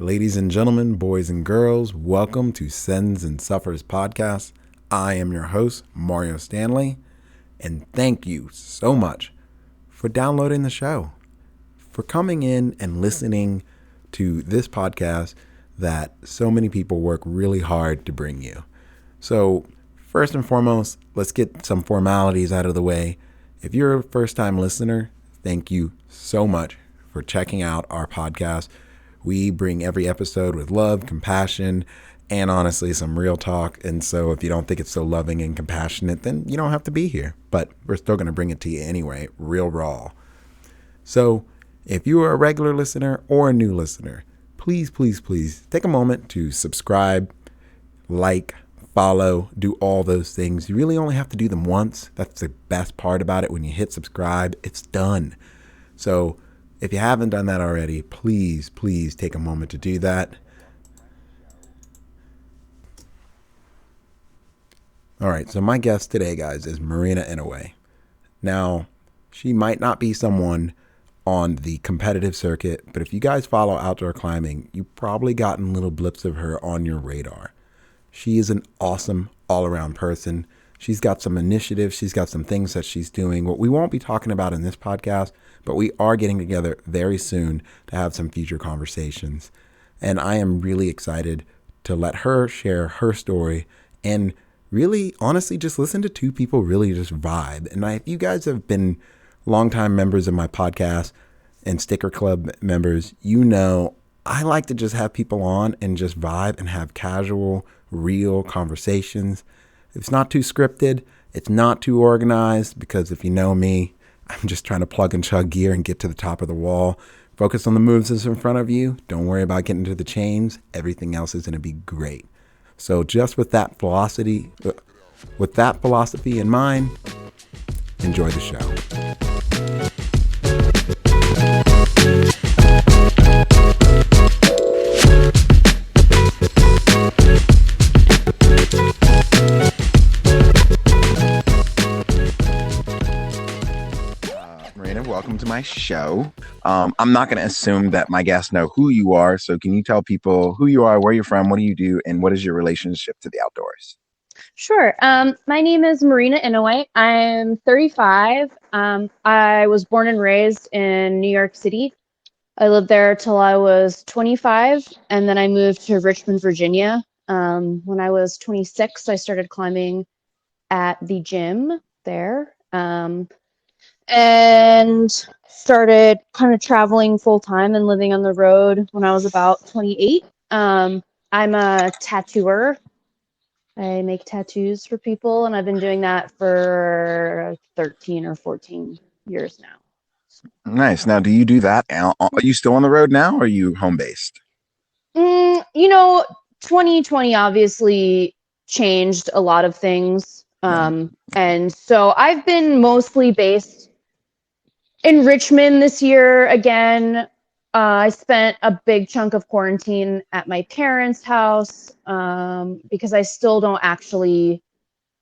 Ladies and gentlemen, boys and girls, welcome to Sins and Suffers podcast. I am your host, Mario Stanley, and thank you so much for downloading the show, for coming in and listening to this podcast that so many people work really hard to bring you. So first and foremost, let's get some formalities out of the way. If you're a first-time listener, thank you so much for checking out our podcast. We bring every episode with love, compassion, and honestly, some real talk. And so if you don't think it's so loving and compassionate, then you don't have to be here. But we're still going to bring it to you anyway, real raw. So if you are a regular listener or a new listener, please take a moment to subscribe, like, follow, do all those things. You really only have to do them once. That's the best part about it. When you hit subscribe, it's done. So if you haven't done that already, please take a moment to do that. All right, so my guest today, guys, is Marina Inoue. Now, she might not be someone on the competitive circuit, but if you guys follow outdoor climbing, you've probably gotten little blips of her on your radar. She is an awesome all-around person. She's got some initiatives. She's got some things that she's doing. What we won't be talking about in this podcast, but we are getting together very soon to have some future conversations. And I am really excited to let her share her story and really, honestly, just listen to two people really just vibe. And if you guys have been longtime members of my podcast and Sticker Club members, you know I like to just have people on and just vibe and have casual, real conversations. It's not too scripted. It's not too organized because if you know me, I'm just trying to plug and chug gear and get to the top of the wall. Focus on the moves that's in front of you. Don't worry about getting to the chains. Everything else is going to be great. So just with that philosophy in mind, enjoy the show. Marina, welcome to my show. I'm not going to assume that my guests know who you are. So can you tell people who you are, where you're from, what do you do, and what is your relationship to the outdoors? Sure. My name is Marina Inoue. I'm 35. I was born and raised in New York City. I lived there till I was 25, and then I moved to Richmond, Virginia. When I was 26, I started climbing at the gym there, and started kind of traveling full time and living on the road when I was about 28. I'm a tattooer. I make tattoos for people, and I've been doing that for 13 or 14 years now. Nice. Now, do you do that? Are you still on the road now, or are you home based? 2020 obviously changed a lot of things. And so I've been mostly based in Richmond this year again. I spent a big chunk of quarantine at my parents' house because I still don't actually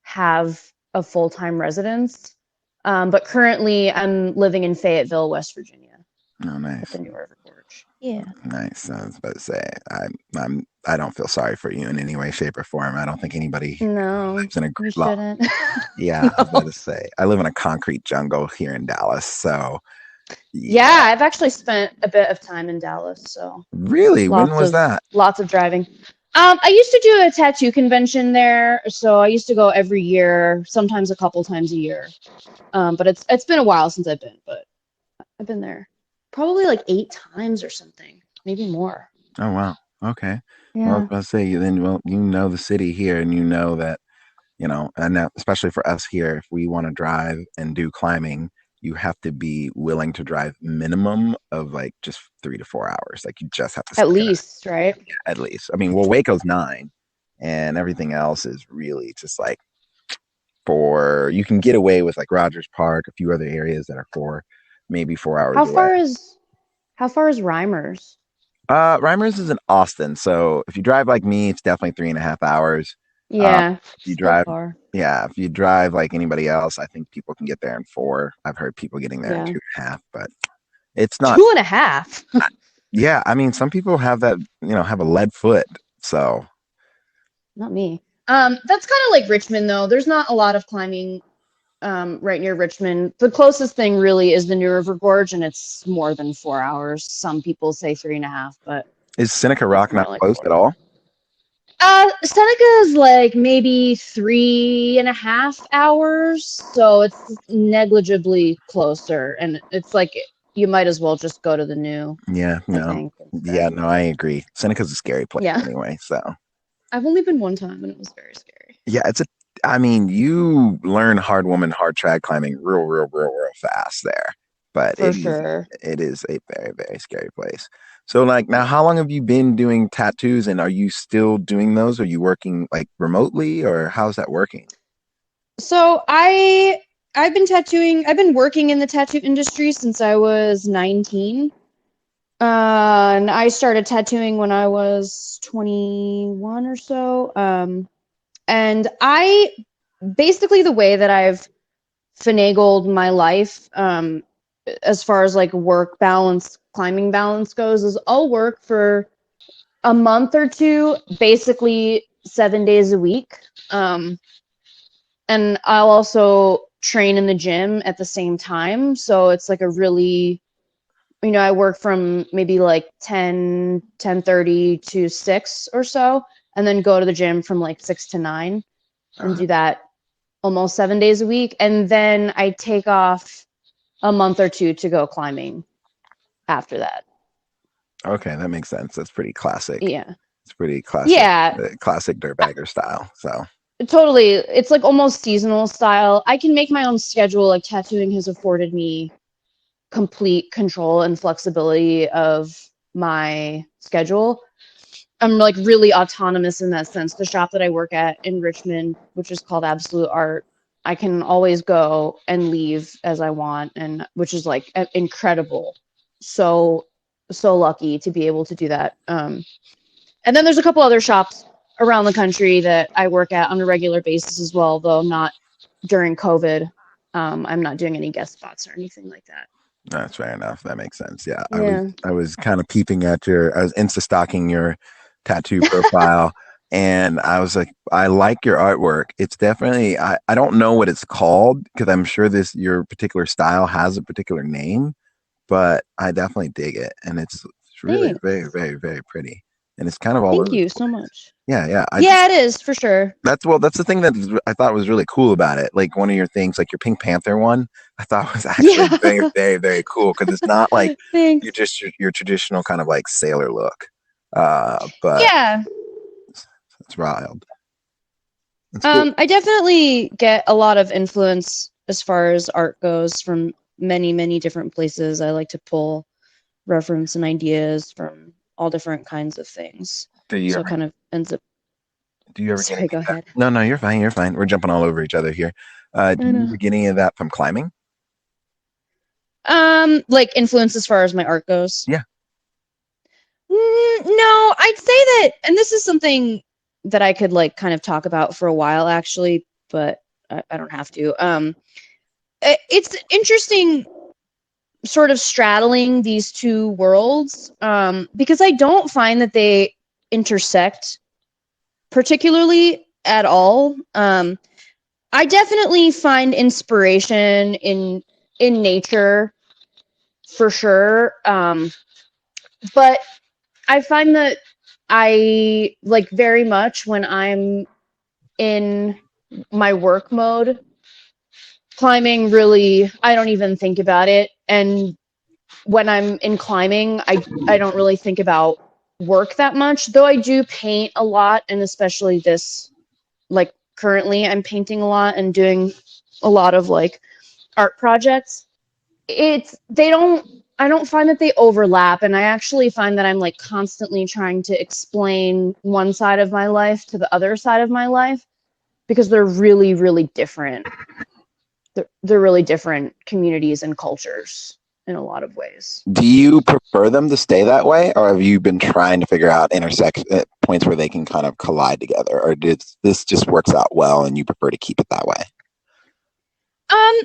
have a full-time residence. But currently I'm living in Fayetteville, West Virginia. Oh, nice. At the New River Gorge. Yeah. Nice. I was about to say, I don't feel sorry for you in any way, shape, or form. I don't think anybody lives in a you shouldn't. Yeah, I was about to say, I live in a concrete jungle here in Dallas, so. Yeah, I've actually spent a bit of time in Dallas, so. Really? When was that? Lots of driving. I used to do a tattoo convention there, so I used to go every year, sometimes a couple times a year. But it's been a while since I've been, but I've been there probably like 8 times or something, maybe more. Oh, wow. Okay. Yeah. Well, I was about to say, then, you know the city here, and you know that, and now, especially for us here, if we want to drive and do climbing, you have to be willing to drive minimum of like just 3 to 4 hours. Like you just have to. At least, right? Yeah, at least. I mean, well, Waco's 9, and everything else is really just like you can get away with like Rogers Park, a few other areas that are maybe 4 hours. How far is Reimers? Reimers is in Austin, so if you drive like me, it's definitely 3.5 hours. Yeah. If you drive, far. Yeah, if you drive like anybody else, I think people can get there in 4. I've heard people getting there in 2.5, but it's not 2.5. Yeah, I mean, some people have that, have a lead foot. So, Not me. That's kind of like Richmond, though. There's not a lot of climbing right near Richmond. The closest thing really is the New River Gorge, and it's more than 4 hours. Some people say 3.5, but is Seneca it's Rock more not like close four. at all? Seneca's like maybe 3.5 hours, so it's negligibly closer, and it's like you might as well just go to the new, Yeah, I no. think, Yeah, instead. no, I agree. Seneca's a scary place Yeah, anyway. So, I've only been one time, and it was very scary. yeah, I mean, you learn hard woman, hard trad climbing real fast there. But For sure. it is a very, very scary place. So, like, now, how long have you been doing tattoos, and are you still doing those? Are you working like remotely, or how's that working? So I've been tattooing. I've been working in the tattoo industry since I was 19. And I started tattooing when I was 21 or so. And I basically the way that I've finagled my life, as far as like work balance, climbing balance goes, is I'll work for a month or two, basically 7 days a week. And I'll also train in the gym at the same time. So it's like a really, I work from maybe like 10:30 to 6 or so, and then go to the gym from like 6 to 9 and Uh, do that almost 7 days a week. And then I take off a month or two to go climbing after that. okay, that makes sense. That's pretty classic. Yeah. It's pretty classic, Yeah, classic dirtbagger style. So, totally. It's like almost seasonal style. I can make my own schedule. Like tattooing has afforded me complete control and flexibility of my schedule. I'm like really autonomous in that sense. The shop that I work at in Richmond, which is called Absolute Art, I can always go and leave as I want, and which is like incredible. So so lucky to be able to do that. And then there's a couple other shops around the country that I work at on a regular basis as well, though not during COVID. I'm not doing any guest spots or anything like that. that's fair enough. That makes sense. Yeah, Yeah. I was kind of peeping at I was insta stalking your tattoo profile, and I was like, I like your artwork. It's definitely I don't know what it's called because I'm sure this your particular style has a particular name, but I definitely dig it, and it's really very Thanks. very very pretty, and it's kind of all Thank over the you so place. much. Yeah, yeah. Yeah, it is for sure. That's the thing I thought was really cool about it. Like one of your things, like your Pink Panther one, I thought was actually Yeah. very, very, very cool because it's not like you're Thanks. just your traditional kind of like sailor look. But Yeah. it's wild. It's cool. I definitely get a lot of influence as far as art goes from many, many different places. I like to pull reference and ideas from all different kinds of things. Do you So it ever kind of ends up, do you ever get sorry, any go of that? ahead. No, no, you're fine. You're fine. We're jumping all over each other here. Do I you know. ever get any of that from climbing? Like influence as far as my art goes. Yeah. No, I'd say that, and this is something that I could like kind of talk about for a while actually, but I don't have to. It's interesting sort of straddling these two worlds, because I don't find that they intersect particularly at all. I definitely find inspiration in nature for sure, but I find that I like very much when I'm in my work mode, climbing really, I don't even think about it. And when I'm in climbing, I don't really think about work that much, though I do paint a lot, and especially this, like currently I'm painting a lot and doing a lot of like art projects. It's they don't I don't find that they overlap, and I actually find that I'm like constantly trying to explain one side of my life to the other side of my life because they're really really different. They're really different communities and cultures in a lot of ways. Do you prefer them to stay that way, or have you been trying to figure out intersect points where they can kind of collide together, or did this just works out well and you prefer to keep it that way? I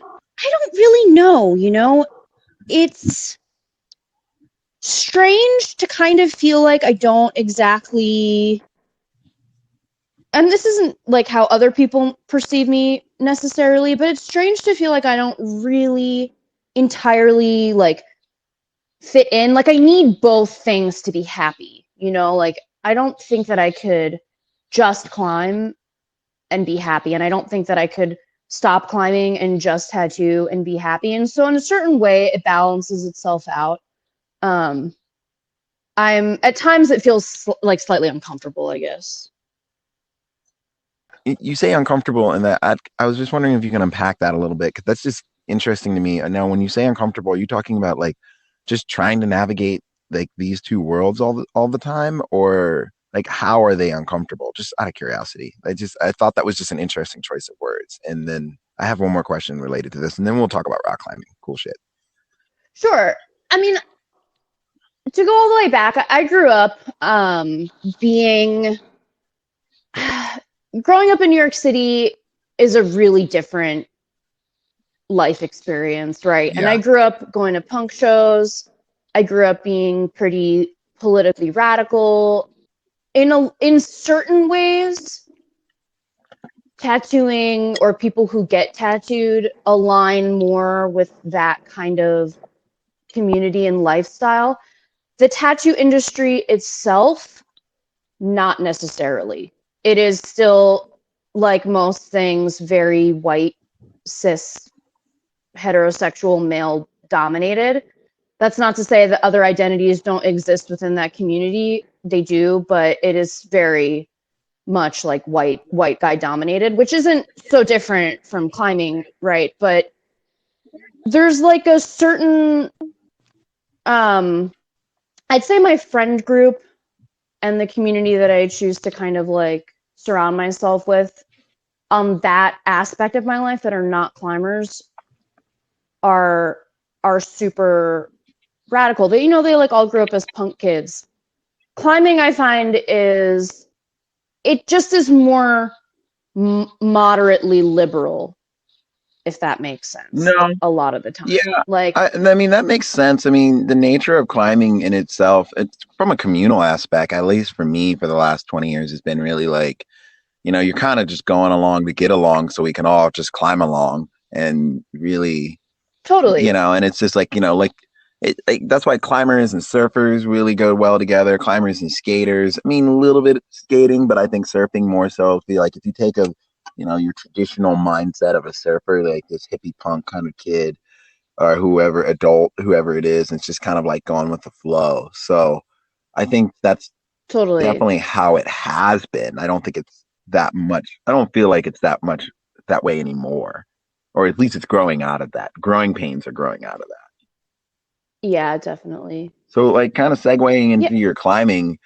don't really know, it's strange to kind of feel like I don't exactly, and this isn't like how other people perceive me necessarily, but it's strange to feel like I don't really entirely like fit in. Like I need both things to be happy, you know? Like I don't think that I could just climb and be happy, and I don't think that I could stop climbing and just tattoo and be happy. And so in a certain way it balances itself out. Um I'm at times it feels like slightly uncomfortable, I guess. You say uncomfortable, and that I was just wondering if you can unpack that a little bit because that's just interesting to me. And now, when you say uncomfortable, are you talking about like just trying to navigate like these two worlds all the time, or like how are they uncomfortable? Just out of curiosity, I thought that was just an interesting choice of words. And then I have one more question related to this, and then we'll talk about rock climbing. Cool shit. Sure. I mean, to go all the way back, I grew up being growing up in New York City is a really different life experience, right? And Yeah. I grew up going to punk shows. I grew up being pretty politically radical. In certain ways, tattooing or people who get tattooed align more with that kind of community and lifestyle. The tattoo industry itself, not necessarily. It is still, like most things, very white, cis, heterosexual, male dominated. That's not to say that other identities don't exist within that community. They do, but it is very much like white guy dominated, which isn't so different from climbing, right? But there's like a certain um I'd say my friend group and the community that I choose to kind of like surround myself with on that aspect of my life that are not climbers are super radical. They, you know, they like all grew up as punk kids. Climbing, I find, is it just is more moderately liberal, if that makes sense. No. A lot of the time, Yeah. like I mean, that makes sense. I mean, the nature of climbing in itself, it's from a communal aspect, at least for me, for the last 20 years, has been really like, you're kind of just going along to get along so we can all just climb along and really, totally, and it's just like, that's why climbers and surfers really go well together. Climbers and skaters. I mean, a little bit of skating, but I think surfing more so. Feel like if you take your traditional mindset of a surfer, like this hippie punk kind of kid or whoever adult, whoever it is, and it's just kind of like going with the flow. So I think that's totally. definitely how it has been. I don't think it's that much. I don't feel like it's that much that way anymore, or at least it's growing out of that. Growing pains are growing out of that. Yeah, definitely. So, like, kind of segueing Yeah. into your climbing,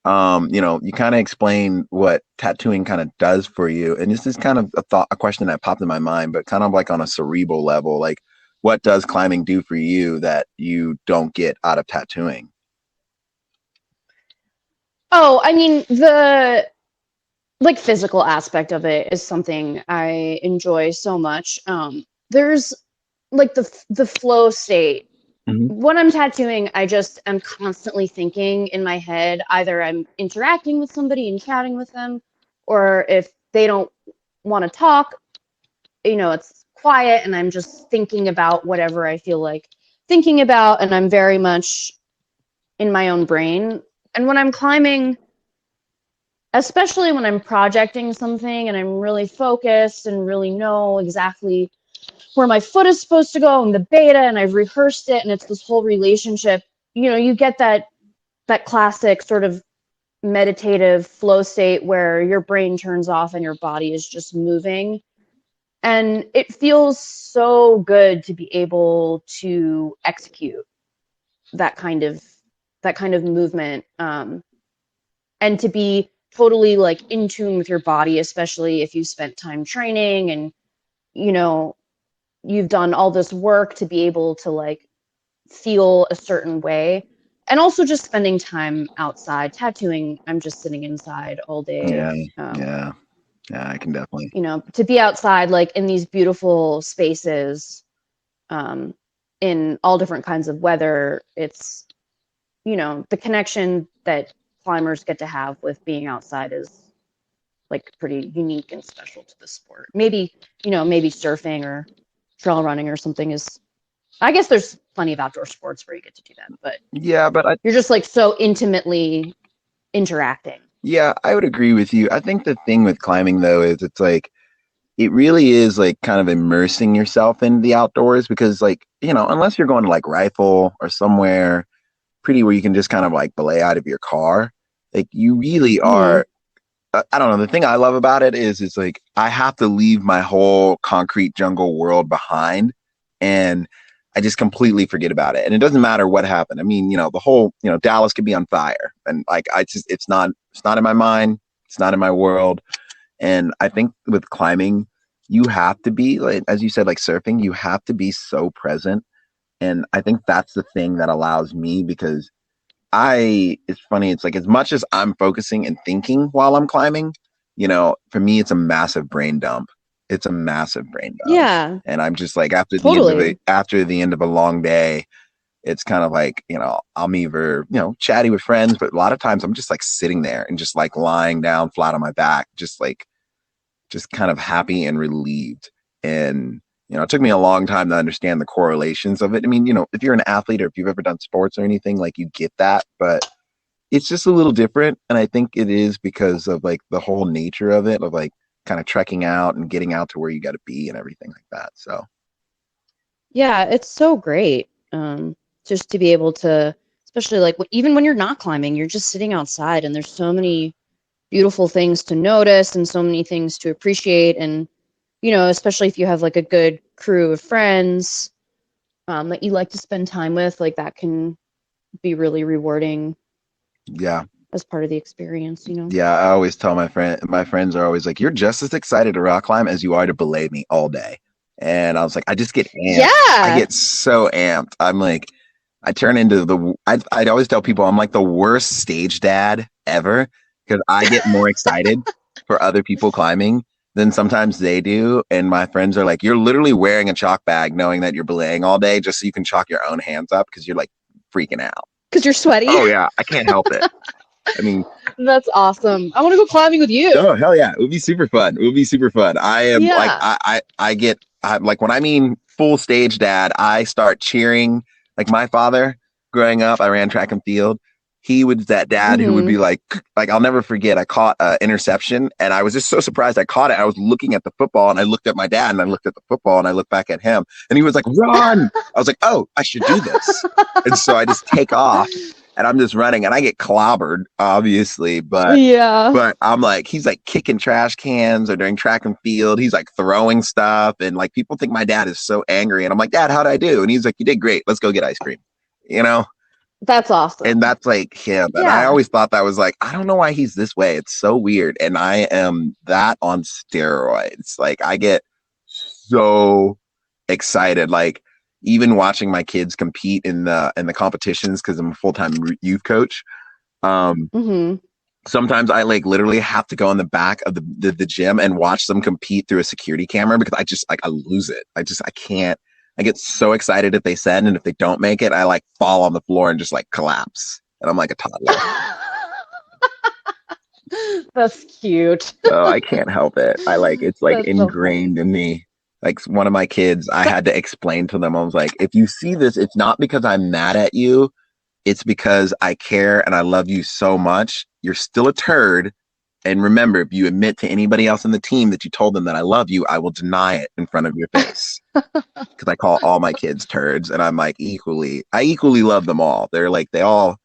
you kind of explain what tattooing kind of does for you, and this is kind of a question that popped in my mind, but kind of like on a cerebral level, like, what does climbing do for you that you don't get out of tattooing? Oh, I mean, the like physical aspect of it is something I enjoy so much. There's like the flow state. Mm-hmm. When I'm tattooing, I just am constantly thinking in my head. Either I'm interacting with somebody and chatting with them, or if they don't want to talk, it's quiet and I'm just thinking about whatever I feel like thinking about, and I'm very much in my own brain. And when I'm climbing, especially when I'm projecting something and I'm really focused and really know exactly where my foot is supposed to go and the beta, and I've rehearsed it, and it's this whole relationship, you get that classic sort of meditative flow state where your brain turns off and your body is just moving. And it feels so good to be able to execute that kind of movement, and to be totally like in tune with your body, especially if you spent time training and you know you've done all this work to be able to like feel a certain way. And also just spending time outside. Tattooing, I'm just sitting inside all Yeah, day. yeah, yeah. I can definitely. To be outside like in these beautiful spaces, um, in all different kinds of weather, the connection that climbers get to have with being outside is like pretty unique and special to the sport. Maybe, maybe surfing or trail running or something is, I guess there's plenty of outdoor sports where you get to do that, but Yeah, but you're just like so intimately interacting. I would agree with you. I think the thing with climbing though is it's like it really is like kind of immersing yourself in the outdoors because like, unless you're going to like rifle or somewhere pretty where you can just kind of like belay out of your car, like you really Mm-hmm. are. I don't know. The thing I love about it is it's like I have to leave my whole concrete jungle world behind and I just completely forget about it. And it doesn't matter what happened. I mean, the whole, Dallas could be on fire and like it's not in my mind. It's not in my world. And I think with climbing, you have to be like, as you said, like surfing, you have to be so present. And I think that's the thing that allows me because it's funny. It's like as much as I'm focusing and thinking while I'm climbing, for me, it's a massive brain dump. It's a massive brain dump. Yeah, And I'm just like totally. after the end of a long day, it's kind of like, I'm either, chatty with friends, but a lot of times I'm just like sitting there and just like lying down flat on my back, just kind of happy and relieved. And, it took me a long time to understand the correlations of it. I mean, if you're an athlete or if you've ever done sports or anything, like you get that, but it's just a little different. And I think it is because of like the whole nature of it, of like kind of trekking out and getting out to where you got to be and everything like that. So, Yeah, it's so great. Just to be able to, especially like even when you're not climbing, you're just sitting outside and there's so many beautiful things to notice and so many things to appreciate. And, especially if you have like a good crew of friends that you like to spend time with, like that can be really rewarding yeah. as part of the experience. Yeah, I always tell my friends are always like, you're just as excited to rock climb as you are to belay me all day. And I was like, I just get amped. I Yeah. get so amped. I'm like, I turn into I'd always tell people I'm like the worst stage dad ever because I get more excited for other people climbing than sometimes they do. And my friends are like, you're literally wearing a chalk bag knowing that you're belaying all day just so you can chalk your own hands up because you're like freaking out. Because you're sweaty. Oh, yeah, I can't help it. I mean, That's awesome. I want to go climbing with you. oh hell yeah, it would be super fun. It would be super fun. I am like Yeah. like when I mean full stage dad, I start cheering. Like my father, growing up, I ran track and field. He was that dad who would Mm-hmm. be like I'll never forget. I caught an interception, and I was just so surprised I caught it. I was looking at the football, and I looked at my dad, and I looked at the football, and I looked back at him, and he was like, "Run!" I was like, "Oh, I should do this," and so I just take off, and I'm just running, and I get clobbered, obviously, but Yeah. I'm like, he's like kicking trash cans or during track and field. He's like throwing stuff. And like people think my dad is so angry. And I'm like, Dad, how'd I do? And he's like, you did great. Let's go get ice cream. You know? That's And awesome. that's like him. And I Yeah. always thought that was like, I don't know why he's this way. It's so weird. And I am that on steroids. Like I get so excited. Like even watching my kids compete in the competitions because I'm a full-time youth coach. Um, Mm-hmm. Sometimes I like literally have to go in the back of the gym and watch them compete through a security camera because I just like I lose it. I can't. I get so excited if they send and if they don't make it, I like fall on the floor and just like collapse. And I'm like a toddler. That's cute. So I can't help it. I like it's like That's so ingrained funny. in me. Like one of my kids, I had to explain to them. I was like, if you see this, it's not because I'm mad at you. It's because I care and I love you so much. You're still a turd. And remember, if you admit to anybody else in the team that you told them that I love you, I will deny it in front of your face. Because I call all my kids turds, and I'm like I equally love them all. They're like they all,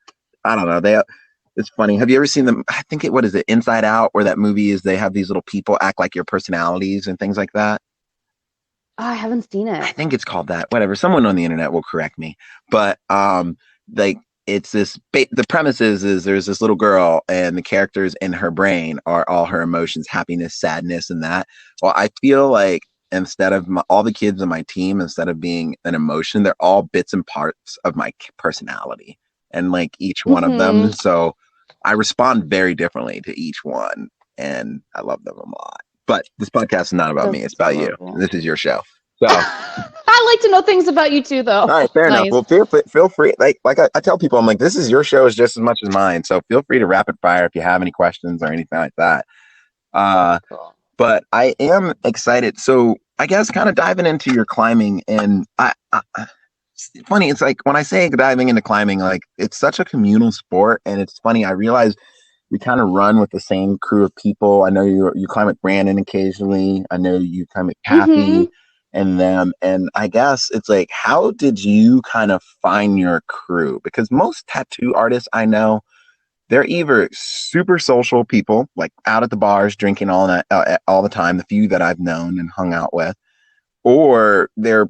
I don't know. It's funny. Have you ever seen them? I think what is it, Inside Out, where that movie is? They have these little people act like your personalities and things like that. Oh, I haven't seen I it. think it's called that. Whatever. Someone on the internet will correct me. But like it's the premise is there's this little girl and the characters in her brain are all her emotions, happiness, sadness, and that. Well, I feel like instead of all the kids on my team, instead of being an emotion, they're all bits and parts of my personality and like each one of them. Mm-hmm. So I respond very differently to each one and I love them a lot. But this podcast is not about me. That's It's about you. adorable. This is your show. So I like to know things about you too, though. All right, fair enough. Nice. Well, feel free. Like I tell people, I'm like, this is your show as just as much as mine. So feel free to rapid fire if you have any questions or anything like that. Uh, Cool. but I am excited. So I guess kind of diving into your climbing, and it's funny. It's like when I say diving into climbing, like it's such a communal sport, and it's funny. I realize we kind of run with the same crew of people. I know you climb with Brandon occasionally. I know you climb with Mm-hmm. Kathy and them. And I guess it's like, how did you kind of find your crew? Because most tattoo artists I know, they're either super social people, like out at the bars drinking all the time. The few that I've known and hung out with, or they're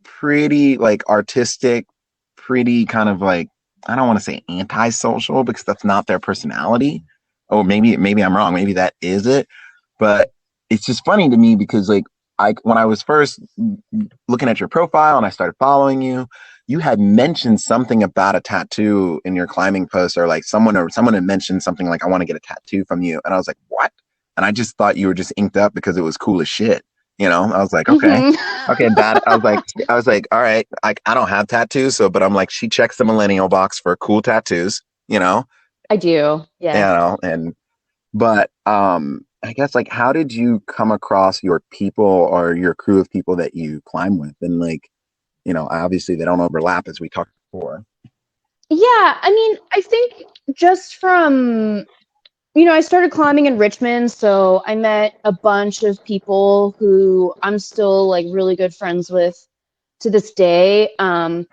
pretty like artistic, pretty kind of like, I don't want to say antisocial because that's not their personality. Oh, maybe I'm wrong. Maybe that is it. But it's just funny to me because like when I was first looking at your profile and I started following you, you had mentioned something about a tattoo in your climbing post, or like someone had mentioned something like, I want to get a tattoo from you. And I was like, what? And I just thought you were just inked up because it was cool as shit. You know, I was like, okay. Okay, bad. I was like, all right, I don't have tattoos, so but I'm like, she checks the millennial box for cool tattoos, I do. Yeah. and but I guess like how did you come across your people or your crew of people that you climb with? And like, obviously they don't overlap as we talked before. Yeah. I mean, I think just from, I started climbing in Richmond, so I met a bunch of people who I'm still like really good friends with to this day. And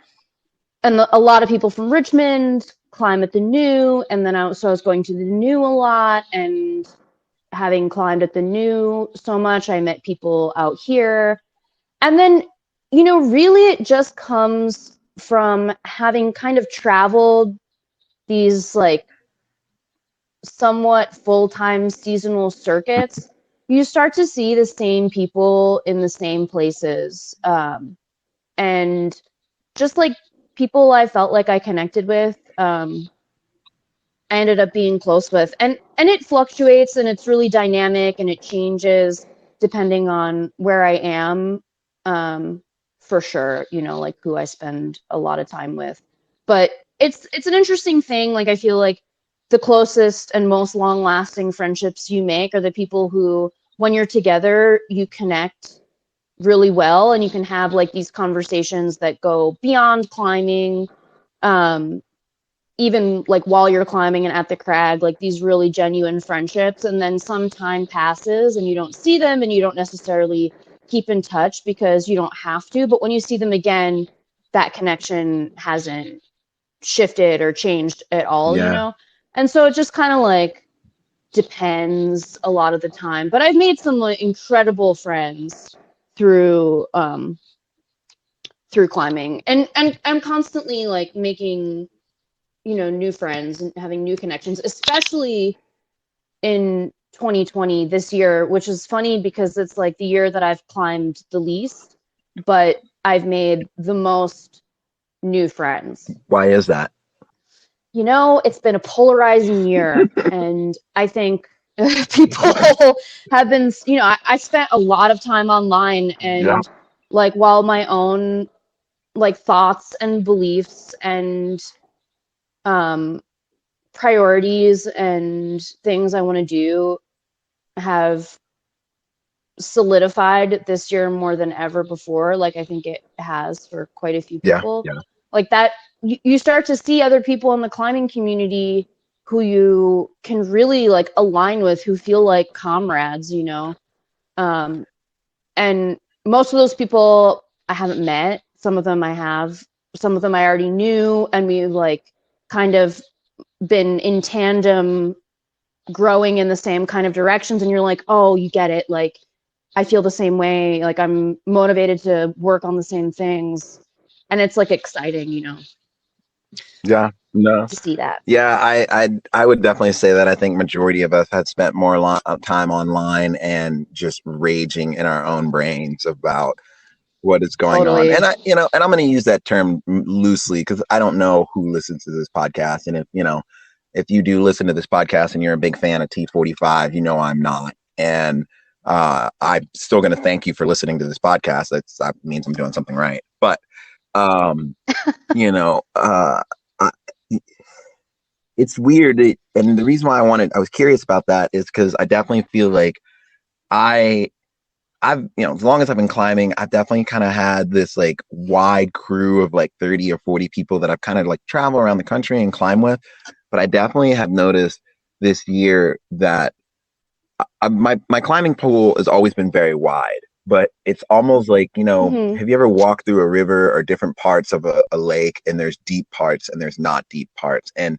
a lot of people from Richmond climb at the New, and then so I was going to the New a lot, and having climbed at the New so much, I met people out here. And then, really it just comes from having kind of traveled these like somewhat full-time seasonal circuits. You start to see the same people in the same places. And just like people I felt like I connected with, I ended up being close with. And it fluctuates and it's really dynamic and it changes depending on where I am. For sure, like who I spend a lot of time with. But it's an interesting thing. Like I feel like the closest and most long lasting friendships you make are the people who, when you're together, you connect really well and you can have like these conversations that go beyond climbing. Um, Even like while you're climbing and at the crag, like these really genuine friendships. And then some time passes and you don't see them and you don't necessarily keep in touch because you don't have to. But when you see them again, that connection hasn't shifted or changed at all. Yeah. And so it just kind of like depends a lot of the time. But I've made some like incredible friends through through climbing. And I'm constantly like making new friends and having new connections, especially in 2020 this year, which is funny because it's like the year that I've climbed the least, but I've made the most new friends. Why is that? It's been a polarizing year, and I think people have been, I spent a lot of time online, Yeah. and like while my own like thoughts and beliefs and um priorities and things I want to do have solidified this year more than ever before. Like I think it has for quite a few Yeah. people. Yeah. Like that, you start to see other people in the climbing community who you can really like align with, who feel like comrades. Um, and most of those people I haven't met. Some of them I have. Some of them I already knew, and we've like kind of been in tandem growing in the same kind of directions, and you're like, oh, you get it, like I feel the same way, like I'm motivated to work on the same things, and it's like exciting, Yeah. No. to see that. Yeah, I would definitely say that I think majority of us had spent more time online and just raging in our own brains about what is going on. Totally. And I'm going to use that term loosely because I don't know who listens to this podcast. And if you do listen to this podcast and you're a big fan of T45, I'm not. And I'm still going to thank you for listening to this podcast. That means I'm doing something right. But, um, you know, I, it's weird. And the reason why I was curious about that is because I definitely feel like I, as long as I've been climbing, I've definitely kind of had this like wide crew of like 30 or 40 people that I've kind of like travel around the country and climb with. But I definitely have noticed this year that my climbing pool has always been very wide, but it's almost like, Mm-hmm. have you ever walked through a river or different parts of a lake, and there's deep parts and there's not deep parts? And,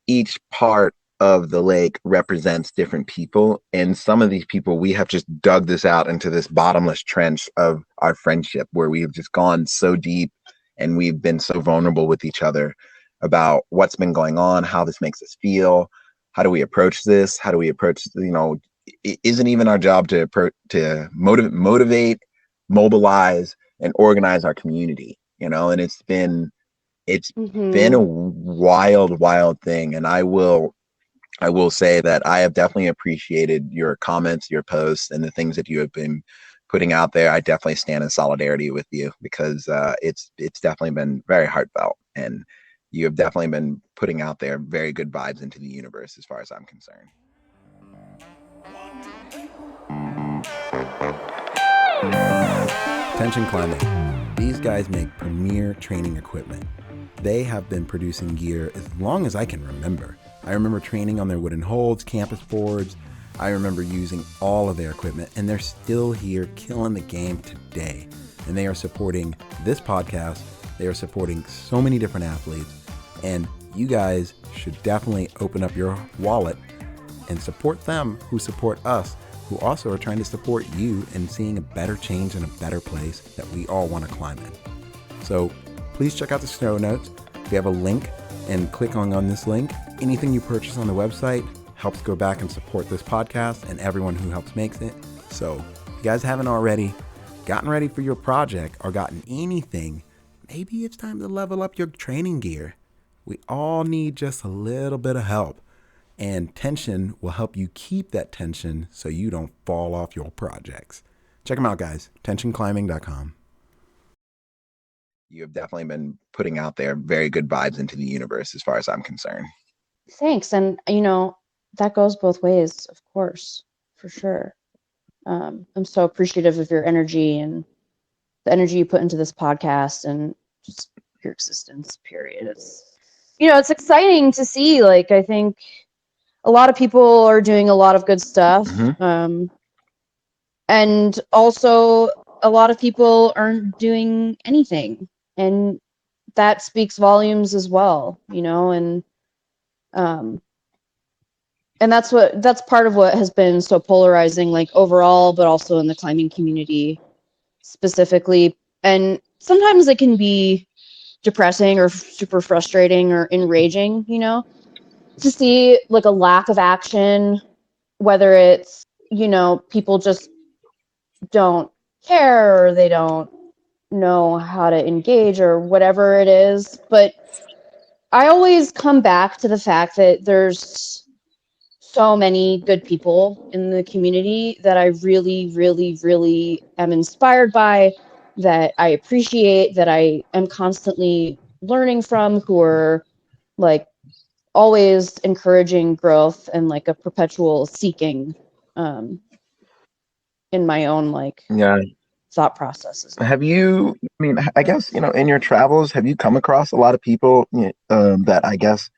each part of the lake represents different people. And some of these people, we have just dug this out into this bottomless trench of our friendship where we have just gone so deep and we've been so vulnerable with each other about what's been going on, how this makes us feel, how do we approach this, how do we approach, it isn't even our job to motivate, mobilize, and organize our community, and it's been a Mm-hmm. wild, wild thing. And I will say that I have definitely appreciated your comments, your posts, and the things that you have been putting out there. I definitely stand in solidarity with you because it's definitely been very heartfelt, and you have definitely been putting out there very good vibes into the universe as far as I'm concerned. Tension climbing. These guys make premier training equipment. They have been producing gear as long as I can remember. I remember training on their wooden holds, campus boards. I remember using all of their equipment, and they're still here killing the game today. And they are supporting this podcast. They are supporting so many different athletes. And you guys should definitely open up your wallet and support them who support us, who also are trying to support you in seeing a better change in a better place that we all want to climb in. So please check out the show notes. We have a link, and click on this link. Anything you purchase on the website helps go back and support this podcast and everyone who helps makes it. So if you guys haven't already gotten ready for your project or gotten anything, maybe it's time to level up your training gear. We all need just a little bit of help. And tension will help you keep that tension so you don't fall off your projects. Check them out, guys. tensionclimbing.com. You have definitely been putting out there very good vibes into the universe as far as I'm concerned. Thanks. And, that goes both ways, of course, for sure. I'm so appreciative of your energy and the energy you put into this podcast and just your existence, period. It's exciting to see. Like, I think a lot of people are doing a lot of good stuff. Mm-hmm. And also a lot of people aren't doing anything. And that speaks volumes as well, um, and that's part of what has been so polarizing, like overall, but also in the climbing community specifically. And sometimes it can be depressing or super frustrating or enraging, to see like a lack of action, whether it's, people just don't care or they don't know how to engage or whatever it is. But I always come back to the fact that there's so many good people in the community that I really, really, really am inspired by, that I appreciate, that I am constantly learning from, who are like always encouraging growth and like a perpetual seeking um, in my own like Yeah. thought processes. Have you, I mean, I guess, in your travels, have you come across a lot of people that I guess,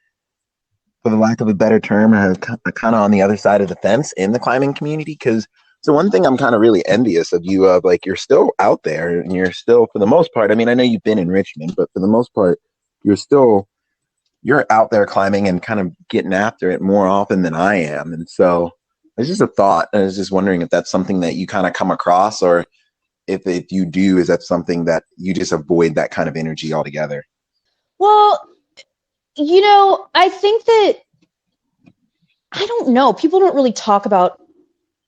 for the lack of a better term, are kind of on the other side of the fence in the climbing community? Because so one thing I'm kind of really envious of you of, like, you're still out there and you're still, for the most part, I mean, I know you've been in Richmond, but for the most part, you're out there climbing and kind of getting after it more often than I am. And so it's just a thought. I was just wondering if that's something that you kind of come across, or if you do, is that something that you just avoid that kind of energy altogether? Well, I think that, I don't know, people don't really talk about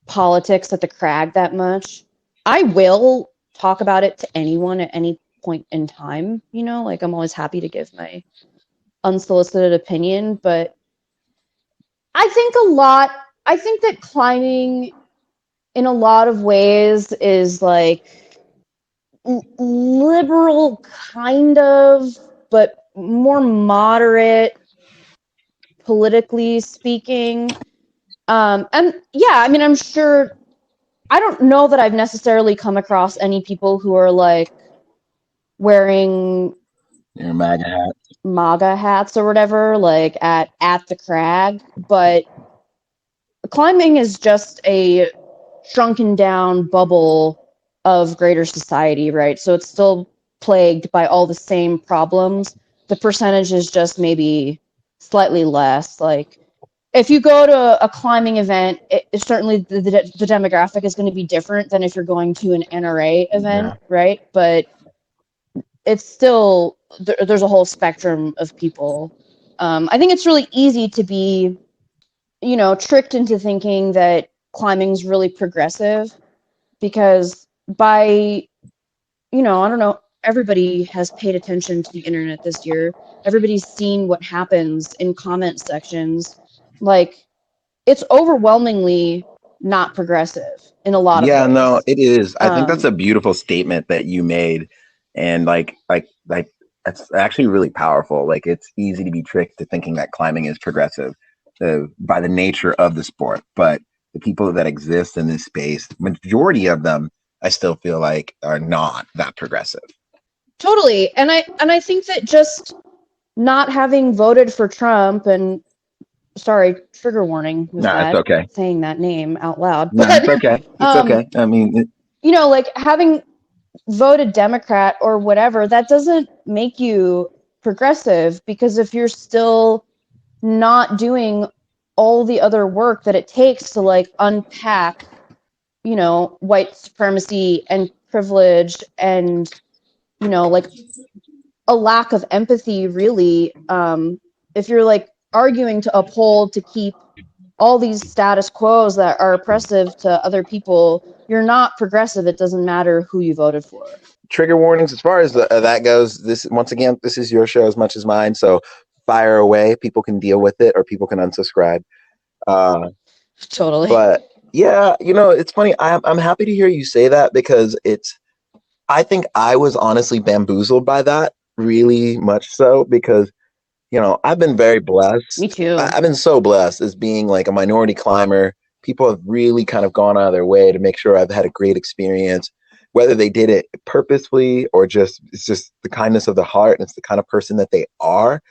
politics at the crag that much. I will talk about it to anyone at any point in time, like I'm always happy to give my unsolicited opinion, but I think I think that climbing in a lot of ways is like liberal, kind of, but more moderate, politically speaking. And yeah, I mean, I'm sure, I don't know that I've necessarily come across any people who are like wearing Your MAGA hat. MAGA hats or whatever, like at the crag, but climbing is just a shrunken down bubble of greater society, right? So it's still plagued by all the same problems. The percentage is just maybe slightly less. Like if you go to a climbing event, certainly the demographic is going to be different than if you're going to an NRA event, Yeah. right? But it's still there's a whole spectrum of people. I think it's really easy to be, tricked into thinking that climbing's really progressive because by, I don't know, everybody has paid attention to the internet this year. Everybody's seen what happens in comment sections. Like, it's overwhelmingly not progressive in a lot of Yeah, no, ways. it is. I think that's Um, a beautiful statement that you made. And like that's actually really powerful. Like it's easy to be tricked to thinking that climbing is progressive by the nature of the sport. But the people that exist in this space, majority of them, I still feel like are not that progressive. totally. And I think that just not having voted for Trump, and sorry, trigger warning with No, it's that, okay. saying that name out loud, No, but it's okay. It's um, okay. I mean, like having voted Democrat or whatever, that doesn't make you progressive because if you're still not doing all the other work that it takes to like unpack, white supremacy and privilege and, like a lack of empathy, really, if you're like arguing to uphold to keep all these status quos that are oppressive to other people, you're not progressive. It doesn't matter who you voted for. trigger warnings as far as that goes. This once again, this is your show as much as mine. So fire away. People can deal with it, or people can unsubscribe. Uh, Totally. but yeah, it's funny. I'm happy to hear you say that because it's. I think I was honestly bamboozled by that, really much so because I've been very Me blessed. too. I've been so blessed as being like a minority climber. People have really kind of gone out of their way to make sure I've had a great experience, whether they did it purposefully or just it's just the kindness of the heart and it's the kind of person that they are.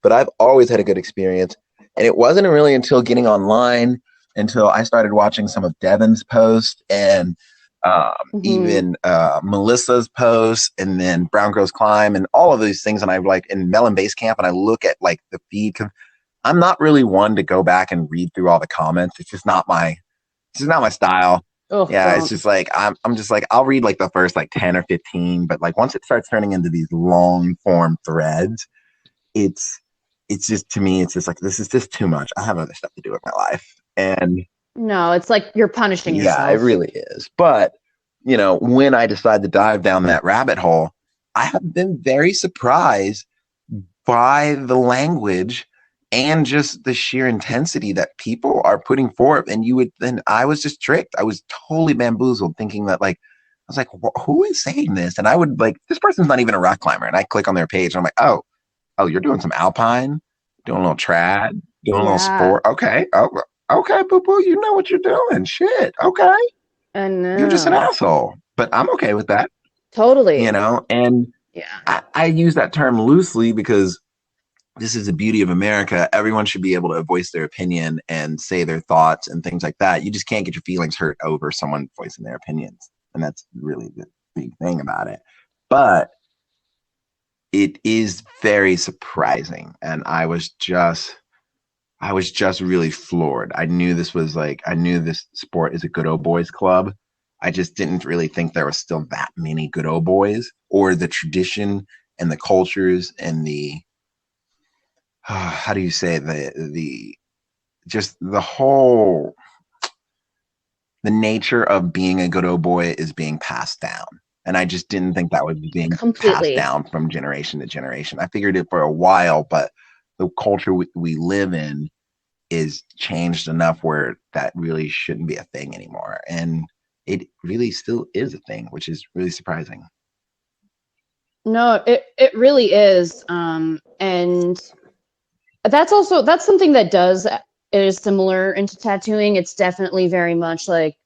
But I've always had a good experience. And it wasn't really until getting online, until I started watching some of Devin's posts and Hmm. even Melissa's posts and then Brown Girls Climb and all of these things. And I like in Melon Base Camp and I look at like the feed. I'm not really one to go back and read through all the comments. It's just not my style. Oh, Yeah, it's don't. just like I'm just like I'll read like the first like 10 or 15, but like once it starts turning into these long form threads, it's it's just to me it's just like this is just too much. I have other stuff to do with my life. And No, it's like you're punishing yeah, it yourself. really is. But, when I decide to dive down that rabbit hole, I have been very surprised by the language and just the sheer intensity that people are putting forth. And I was just tricked. I was totally bamboozled thinking that, like, I was like, who is saying this? And I would, like, this person's not even a rock climber. And I click on their page and I'm like, oh, you're doing some alpine, doing a little trad, doing a little Yeah, sport. Okay. Oh, okay, boo boo, you know what you're doing. Shit. Okay. I You're just an know. asshole. But I'm okay with that, Totally. And Yeah. I use that term loosely because this is the beauty of America. Everyone should be able to voice their opinion and say their thoughts and things like that. You just can't get your feelings hurt over someone voicing their opinions. And that's really the big thing about it. But it is very surprising. And I was just really floored. I knew this sport is a good old boys club. I just didn't really think there was still that many good old boys or the tradition and the cultures and the how do you say the just the nature of being a good old boy is being passed down. And I just didn't think that was being passed Completely. down from generation to generation. I figured it for a while, but the culture we live in is changed enough where that really shouldn't be a thing anymore. And it really still is a thing, which is really surprising. No, it really is. And that's something that is similar into tattooing. It's definitely very much like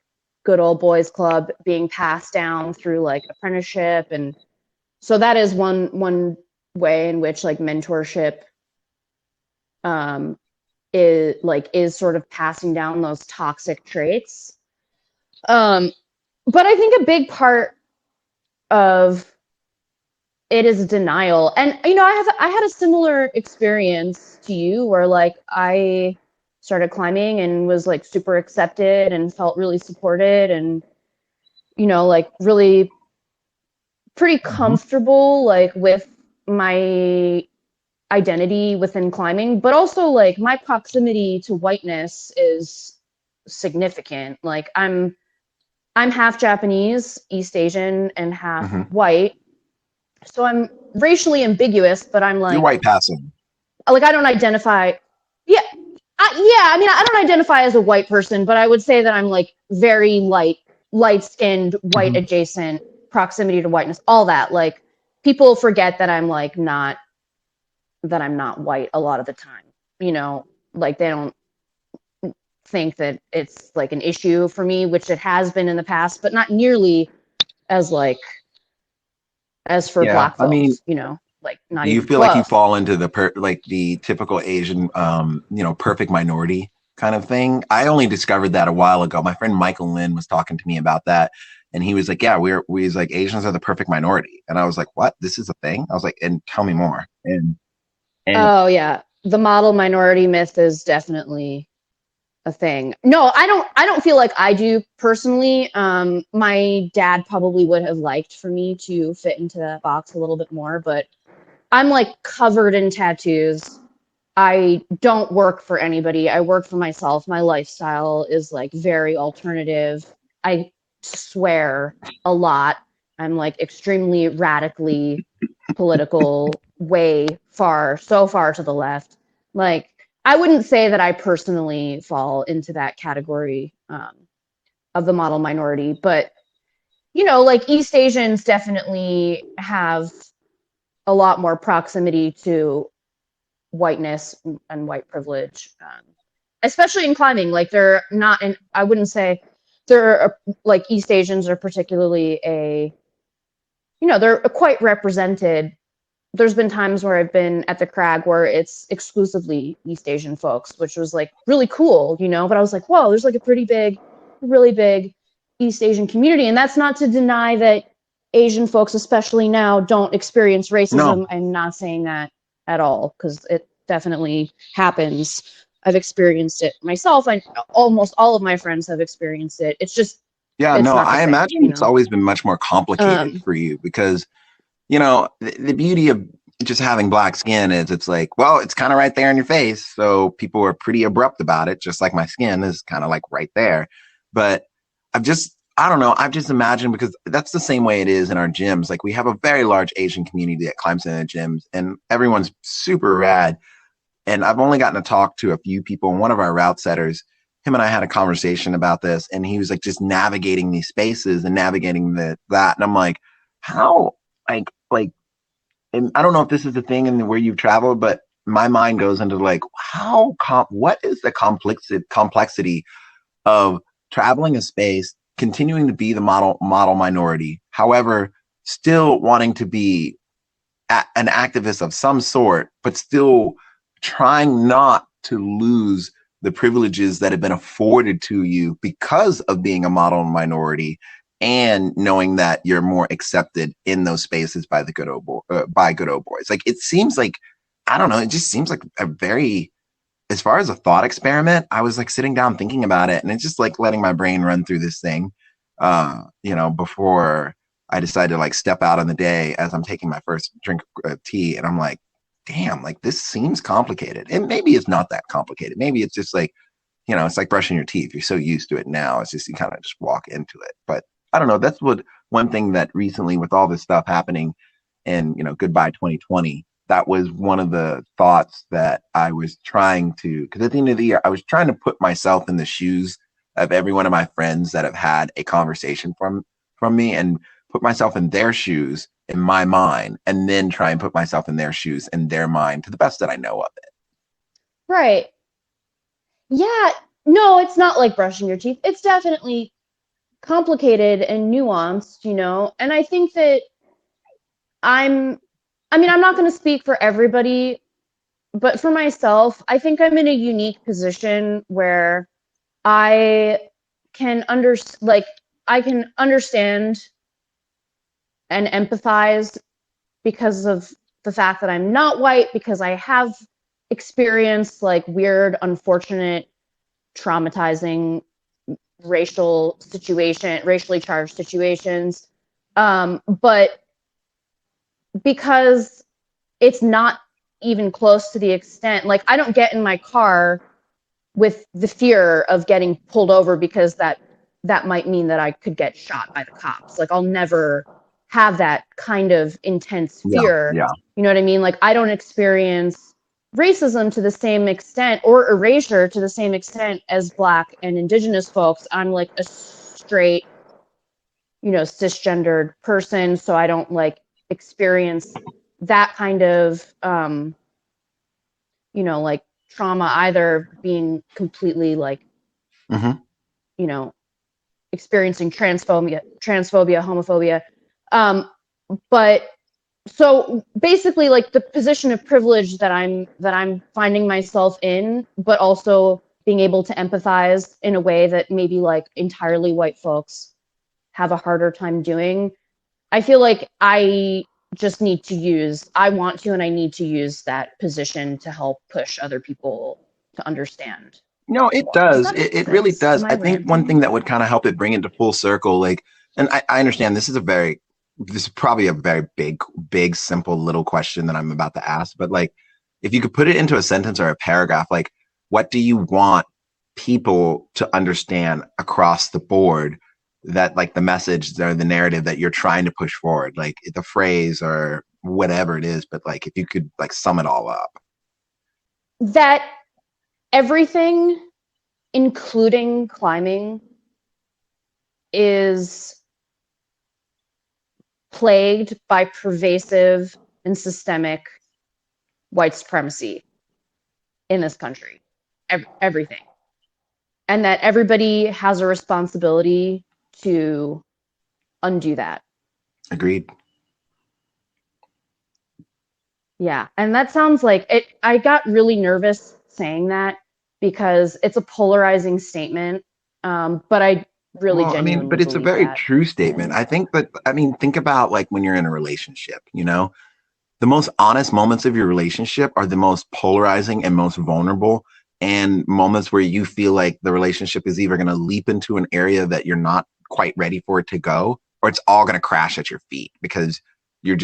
good old boys club being passed down through like apprenticeship, and so that is one way in which like mentorship um is sort of passing down those toxic traits. But I think a big part of it is denial. And I had a similar experience to you where like I started climbing and was like super accepted and felt really supported and like really pretty comfortable like with my identity within climbing, but also like my proximity to whiteness is significant. Like I'm half Japanese, East Asian, and half white. So I'm racially ambiguous, but I'm You're like white passing. I don't identify. Yeah, I mean, I don't identify as a white person, but I would say that I'm like very light skinned, white adjacent, proximity to whiteness, all that. Like people forget that I'm like not that I'm not white a lot of the time. Like they don't think that it's like an issue for me, which it has been in the past, but not nearly as like as for Yeah, black I mean, folks, like not do you even feel like you close. fall into the typical Asian, perfect minority kind of thing? I only discovered that a while ago. My friend Michael Lynn was talking to me about that, and he was like, "Yeah, we's like Asians are the perfect minority," and I was like, "What? This is a thing?" I was like, "And tell me more." And Oh yeah, the model minority myth is definitely a thing. No, I don't feel like I do personally. My dad probably would have liked for me to fit into that box a little bit more, but I'm like covered in tattoos. I don't work for anybody. I work for myself. My lifestyle is like very alternative. I swear a lot. I'm like extremely radically political, so far to the left. Like, I wouldn't say that I personally fall into that category of the model minority, but like East Asians definitely have a lot more proximity to whiteness and white privilege, especially in climbing. Like they're not, and I wouldn't say like East Asians are particularly they're quite represented. There's been times where I've been at the crag where it's exclusively East Asian folks, which was like really cool, but I was like, whoa, there's like really big East Asian community. And that's not to deny that Asian folks, especially now, don't experience no, racism. I'm not saying that at all, because it definitely happens. I've experienced it myself. Almost all of my friends have experienced it. yeah, It's no, not the I same, imagine it's always been much more complicated Um, for you because the beauty of just having black skin is it's like, well, it's kind of right there in your face. So people are pretty abrupt about it, just like my skin is kind of like right there. But I don't know, I've just imagined because that's the same way it is in our gyms. Like we have a very large Asian community that climbs in the gyms and everyone's super rad. And I've only gotten to talk to a few people. And one of our route setters, him and I had a conversation about this, and he was like just navigating these spaces and navigating that. And I'm like, how, like, and I don't know if this is the thing in where you've traveled, but my mind goes into like, what is the complexity of traveling a space, continuing to be the model minority, however, still wanting to be an activist of some sort, but still trying not to lose the privileges that have been afforded to you because of being a model minority and knowing that you're more accepted in those spaces by the by good old boys. Like it seems like, I don't know, it just seems like a very, as far as a thought experiment, I was like sitting down thinking about it and it's just like letting my brain run through this thing, before I decided to like step out on the day as I'm taking my first drink of tea. And I'm like, damn, like this seems complicated. And maybe it's not that complicated. Maybe it's just like, it's like brushing your teeth. You're so used to it now. It's just, you kind of just walk into it. But I don't know. That's one thing that recently with all this stuff happening and, goodbye 2020, that was one of the thoughts that I was trying to, because at the end of the year, I was trying to put myself in the shoes of every one of my friends that have had a conversation from me, and put myself in their shoes in my mind, and then try and put myself in their shoes in their mind to the best that I know of it. Right. Yeah. No, it's not like brushing your teeth. It's definitely complicated and nuanced, you know? And I think that I'm, I mean, I'm not going to speak for everybody, but for myself, I think I'm in a unique position where I can I can understand and empathize because of the fact that I'm not white, because I have experienced like weird, unfortunate, traumatizing racially charged situations. But because it's not even close to the extent, like I don't get in my car with the fear of getting pulled over because that might mean that I could get shot by the cops. Like I'll never have that kind of intense Yeah, fear. yeah. You know what I mean? Like I don't experience racism to the same extent or erasure to the same extent as Black and Indigenous folks. I'm like a straight, you know, cisgendered person, so I don't like experience that kind of you know, like trauma either, being completely like, Mm-hmm. you know, experiencing transphobia, homophobia. Um, but so basically like the position of privilege that I'm finding myself in, but also being able to empathize in a way that maybe like entirely white folks have a harder time doing. I feel like I want to and I need to use that position to help push other people to understand No, it more. Does does. that make It really sense? does. Am I I think one thing ranting? that would kind of help it bring it to full circle, like, and I understand this is probably a very big, simple little question that I'm about to ask, but like, if you could put it into a sentence or a paragraph, like, what do you want people to understand across the board, that like the message or the narrative that you're trying to push forward, like the phrase or whatever it is, but like, if you could like sum it all up. That everything, including climbing, is plagued by pervasive and systemic white supremacy in this country. Everything. And that everybody has a responsibility to undo that. Agreed. Yeah. And that sounds like it. I got really nervous saying that because it's a polarizing statement. But I really Well, I mean, genuinely but it's a believe very that. true statement. And I think that, I mean, think about like when you're in a relationship, you know, the most honest moments of your relationship are the most polarizing and most vulnerable, and moments where you feel like the relationship is either going to leap into an area that you're not quite ready for it to go, or it's all going to crash at your feet because you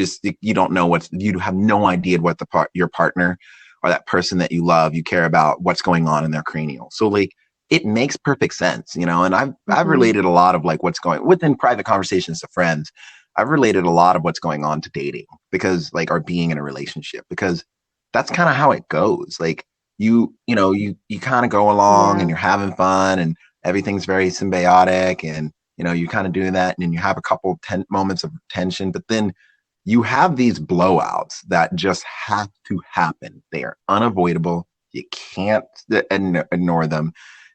don't know you have no idea what your partner or that person that you love, you care about what's going on in their cranial. So like, it makes perfect sense, you know, and I've mm-hmm. related a lot of like what's going within private conversations to friends. I've related a lot of what's going on to dating, because like, or being in a relationship, because that's kind of how it goes. Like you kind of go along and Yeah. you're having fun and everything's very symbiotic, and you kind of do that, and then you have a couple moments of tension, but then you have these blowouts that just have to happen. They are unavoidable. You can't ignore them.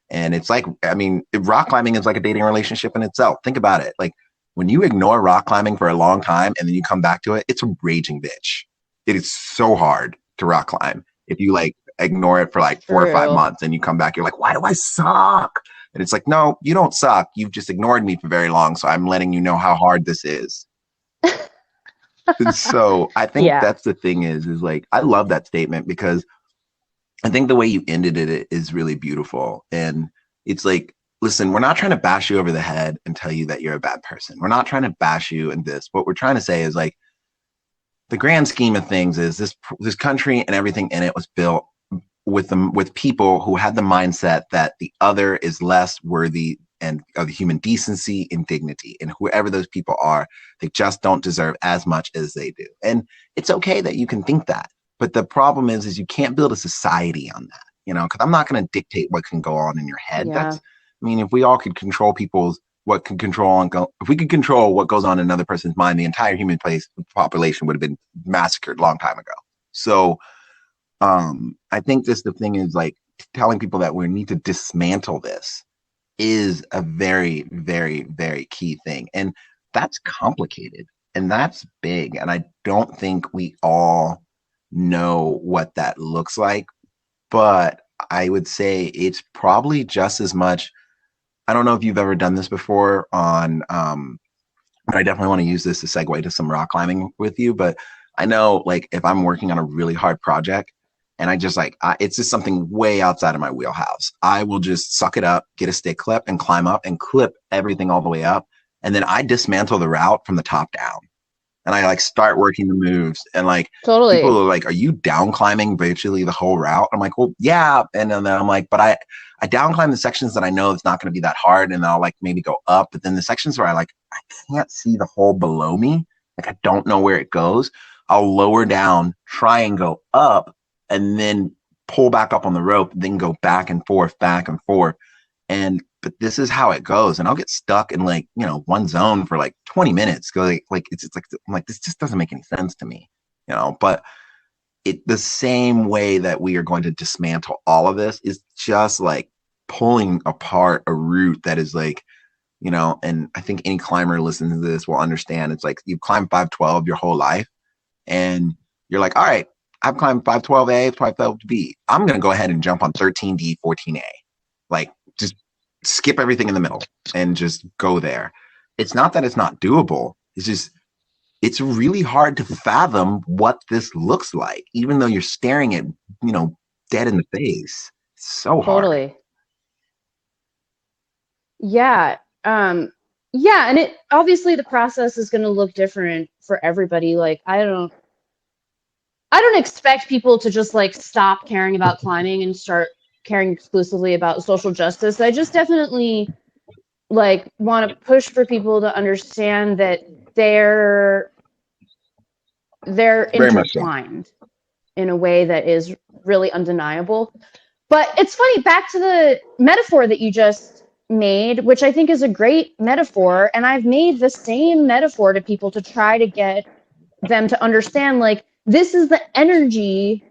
And it's like, I mean, rock climbing is like a dating relationship in itself. Think about it. Like, when you ignore rock climbing for a long time and then you come back to it, it's a raging bitch. It is so hard to rock climb. If you like ignore it for like 4 or 5 True. months and you come back, you're like, why do I suck? And it's like, no, you don't suck. You've just ignored me for very long. So I'm letting you know how hard this is. And so I think Yeah. that's the thing is like, I love that statement, because I think the way you ended it is really beautiful. And it's like, listen, we're not trying to bash you over the head and tell you that you're a bad person. We're not trying to bash you in this. What we're trying to say is like, the grand scheme of things is this country and everything in it was built with people who had the mindset that the other is less worthy and of human decency and dignity, and whoever those people are, they just don't deserve as much as they do. And it's okay that you can think that. But the problem is you can't build a society on that, because I'm not going to dictate what can go on in your head. Yeah. If we all could control if we could control what goes on in another person's mind, the entire human population would have been massacred a long time ago. So I think the thing is like telling people that we need to dismantle this is a very, very, very key thing. And that's complicated and that's big. And I don't think we all know what that looks like. But I would say it's probably just as much. I don't know if you've ever done this before but I definitely want to use this to segue to some rock climbing with you. But I know, like, if I'm working on a really hard project and I just it's just something way outside of my wheelhouse, I will just suck it up, get a stick clip and climb up and clip everything all the way up. And then I dismantle the route from the top down. And I like start working the moves and like Totally. people are like, are you down climbing virtually the whole route? I'm like, well, yeah. And then I'm like, but I down climb the sections that I know it's not going to be that hard. And I'll like maybe go up, but then the sections where I can't see the hole below me. Like I don't know where it goes. I'll lower down, try and go up and then pull back up on the rope, then go back and forth. But this is how it goes. And I'll get stuck in one zone for like 20 minutes. I'm like, this just doesn't make any sense to me, but the same way that we are going to dismantle all of this is just like pulling apart a route that is like, and I think any climber listening to this will understand. It's like you've climbed 512 your whole life and you're like, all right, I've climbed 512A, 512B. I'm going to go ahead and jump on 13D, 14A. Like just skip everything in the middle and just go there. It's not that it's not doable. It's just, it's really hard to fathom what this looks like, even though you're staring at, dead in the face. It's so Totally. hard. Yeah. Yeah. And it obviously the process is going to look different for everybody. Like, I don't expect people to just like stop caring about climbing and start caring exclusively about social justice. I just definitely like want to push for people to understand that they're Very much so. intertwined in a way that is really undeniable. But it's funny, back to the metaphor that you just made, which I think is a great metaphor, and I've made the same metaphor to people to try to get them to understand, like, this is the energy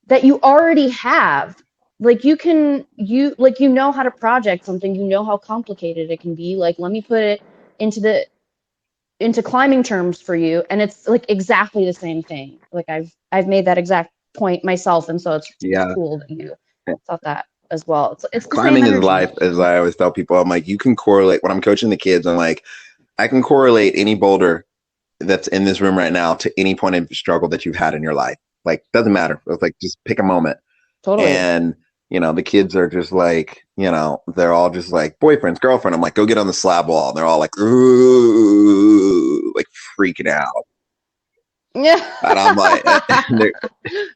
that you already have. Like you know how to project something, you know how complicated it can be. Like, let me put it into climbing terms for you, and it's like exactly the same thing. Like I've made that exact point myself, and so it's cool that you thought that as well. It's the climbing same is life, as I always tell people. I'm like, you can correlate when I'm coaching the kids. I'm like, I can correlate any boulder that's in this room right now to any point of struggle that you've had in your life. Like, doesn't matter. It's like, just pick a moment. Totally. And, the kids are just like, they're all just like boyfriends, girlfriend. I'm like, go get on the slab wall. And they're all like, ooh, like freaking out. Yeah. And I'm like,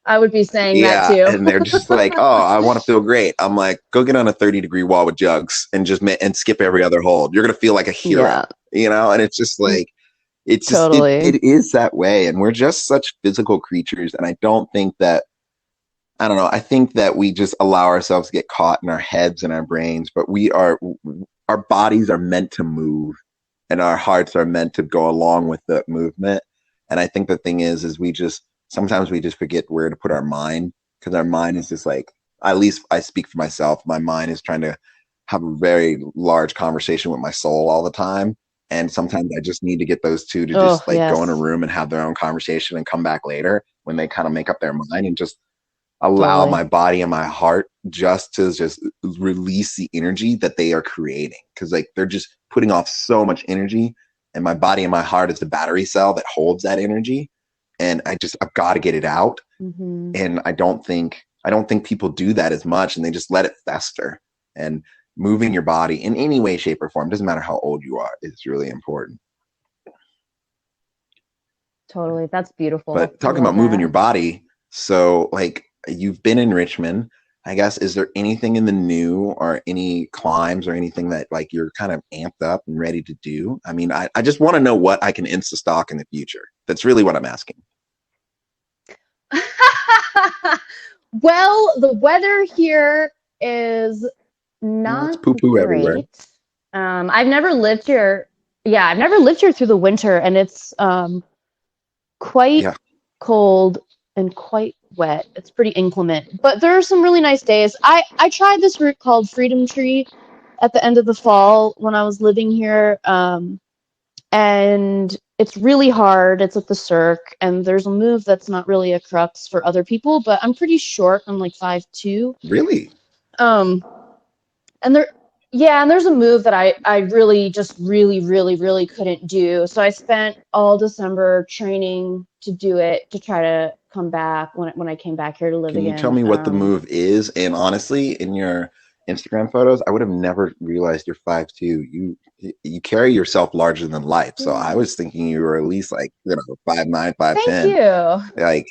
I would be saying that too. And they're just like, oh, I want to feel great. I'm like, go get on a 30-degree wall with jugs and and skip every other hold. You're going to feel like a hero, and it's just like, it's just, totally. it is that way. And we're just such physical creatures. And I don't think that, I don't know. I think that we just allow ourselves to get caught in our heads and our brains, but our bodies are meant to move and our hearts are meant to go along with the movement. And I think the thing is sometimes we just forget where to put our mind, because our mind is just like, at least I speak for myself. My mind is trying to have a very large conversation with my soul all the time. And sometimes I just need to get those two to just go in a room and have their own conversation and come back later when they kind of make up their mind, and just allow my body and my heart just to release the energy that they are creating. Cause like they're just putting off so much energy, and my body and my heart is the battery cell that holds that energy. And I've got to get it out. Mm-hmm. And I don't think people do that as much, and they just let it fester. And moving your body in any way, shape, or form, doesn't matter how old you are, is really important. Totally. That's beautiful. But talking about moving your body, so like you've been in Richmond, I guess, is there anything in the new or any climbs or anything that like you're kind of amped up and ready to do? I mean, I just want to know what I can insta stock in the future. That's really what I'm asking. Well, the weather here is No, it's not poo poo everywhere. great. I've never lived here. Yeah, I've never lived here through the winter, and it's quite Yeah, cold and quite wet. It's pretty inclement, but there are some really nice days. I tried this route called Freedom Tree at the end of the fall when I was living here, and it's really hard. It's at the Cirque, and there's a move that's not really a crux for other people, but I'm pretty short. I'm like 5'2". really. Um, and there, yeah, and there's a move that I really just really couldn't do. So I spent all December training to do it to try to come back when I came back here to live Can you tell again. me what the move is? And honestly, in your Instagram photos, I would have never realized you're 5'2". You carry yourself larger than life. So I was thinking you were at least like, 5'9", Thank 5'10". you. Like,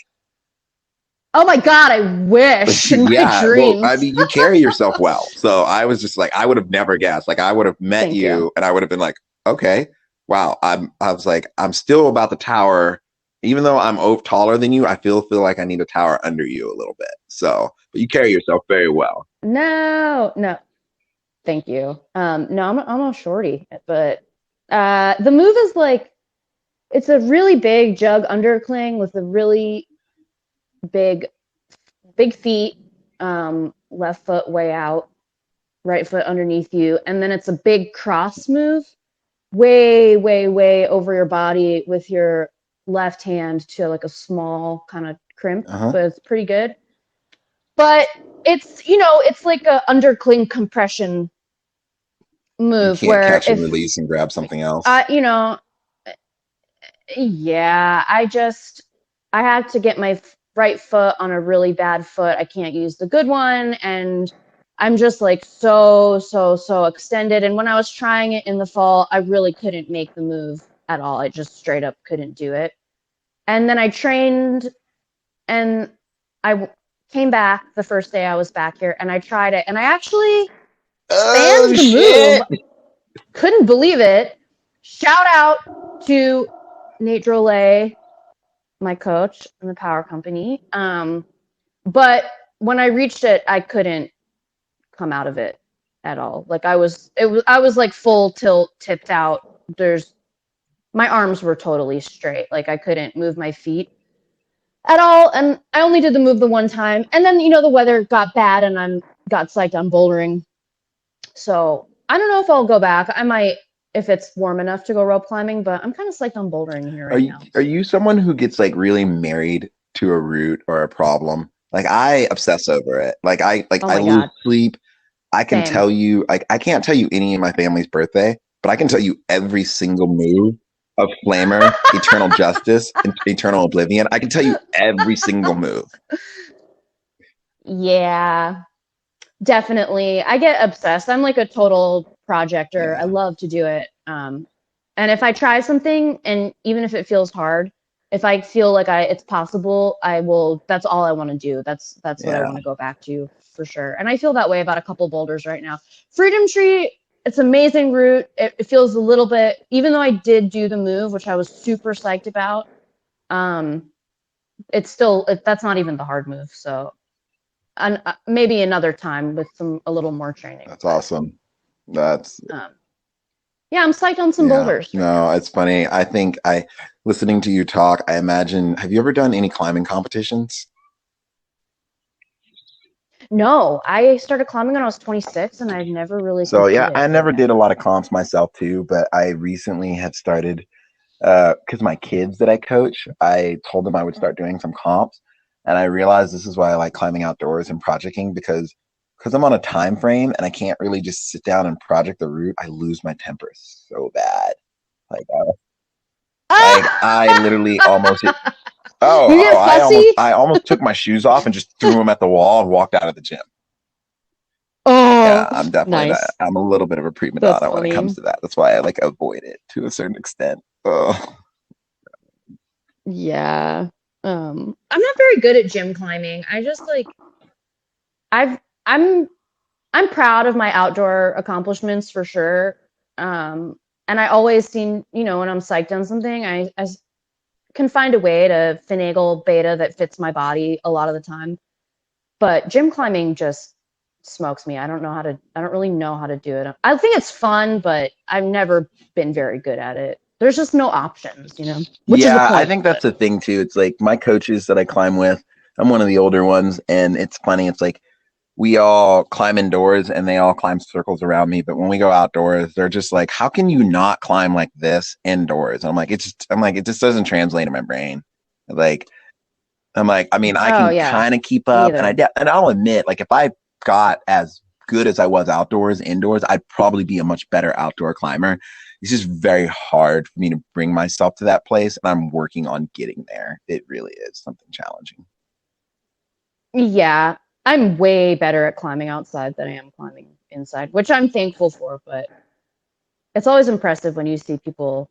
Oh my God, I wish in my yeah, well, I dreams. mean, you carry yourself well. So I was just like, I would have never guessed. Like, I would have met Thank you. you and I would have been like, okay, wow. I was like, I'm still about the tower. Even though I'm taller than you, I feel like I need a tower under you a little bit. So, but you carry yourself very well. No, no, thank you. No, I'm a shorty, but the move is like it's a really big jug undercling with a really big big feet, left foot way out, right foot underneath you, and then it's a big cross move, way over your body with your left hand to like a small kind of crimp, Uh-huh. but it's pretty good. But it's like a undercling compression You move can't where catch and if release and grab something else. I, yeah, I had to get my right foot on a really bad foot. I can't use the good one, and I'm just like so extended. And when I was trying it in the fall, I really couldn't make the move at all. I just straight up couldn't do it. And then I trained, and came back the first day I was back here, and I tried it, and I actually Oh spanned the move. shit. Couldn't believe it. Shout out to Nate Drolet, my coach in the power company. But when I reached it, I couldn't come out of it at all. Like I was like full tilt, tipped out. My arms were totally straight. Like I couldn't move my feet at all. And I only did the move the one time. And then, the weather got bad and I got psyched on bouldering. So I don't know if I'll go back. I might if it's warm enough to go rope climbing, but I'm kind of psyched on bouldering here Are right you now. are So. you someone who gets like really married to a route or a problem? Like I obsess over it. Oh I my lose God. sleep. I can Same. tell you, like, I can't tell you any of my family's birthday, but I can tell you every single move of Flamer, Eternal Justice, and Eternal Oblivion. I can tell you every single move. Yeah, definitely. I get obsessed. I'm like a total projector. I Yeah. love to do it. And if I try something, and even if it feels hard, if I feel like it's possible, I will. That's all I want to do. That's what I Yeah. want to go back to for sure. And I feel that way about a couple boulders right now. Freedom Tree, it's amazing route. It feels a little bit, even though I did do the move, which I was super psyched about. Um, it's still that's not even the hard move. So maybe another time with a little more training. That's But awesome. That's um, yeah, I'm psyched on some yeah. boulders right No, now. it's funny. I think listening to you talk, I imagine, have you ever done any climbing competitions? No, I started climbing when I was 26, and I've never really So yeah, competed I like never that. did a lot of comps myself too, but I recently had started because my kids that I coach, I told them I would start doing some comps, and I realized this is why I like climbing outdoors and projecting because I'm on a time frame and I can't really just sit down and project the route. I lose my temper so bad. Like, I literally almost hit. You get fussy? I almost took my shoes off and just threw them at the wall and walked out of the gym. Yeah, Oh, I'm definitely that. nice. I'm a little bit of a prima That's donna when it comes funny. to that. That's why I like avoid it to a certain extent. Oh, Yeah. I'm not very good at gym climbing. I just like I've I'm I'm proud of my outdoor accomplishments for sure. And I always seem, when I'm psyched on something, I can find a way to finagle beta that fits my body a lot of the time. But gym climbing just smokes me. I don't really know how to do it. I think it's fun, but I've never been very good at it. There's just no options, which is the Yeah, I point. think that's the thing too. It's like my coaches that I climb with, I'm one of the older ones, and it's funny. It's like we all climb indoors and they all climb circles around me. But when we go outdoors, they're just like, how can you not climb like this indoors? And I'm like, it just doesn't translate in my brain. Like, I'm like, I mean, I Oh can yeah, kind of keep me up, either. and I'll admit, like, if I got as good as I was outdoors, indoors, I'd probably be a much better outdoor climber. It's just very hard for me to bring myself to that place, and I'm working on getting there. It really is something challenging. Yeah, I'm way better at climbing outside than I am climbing inside, which I'm thankful for, but it's always impressive when you see people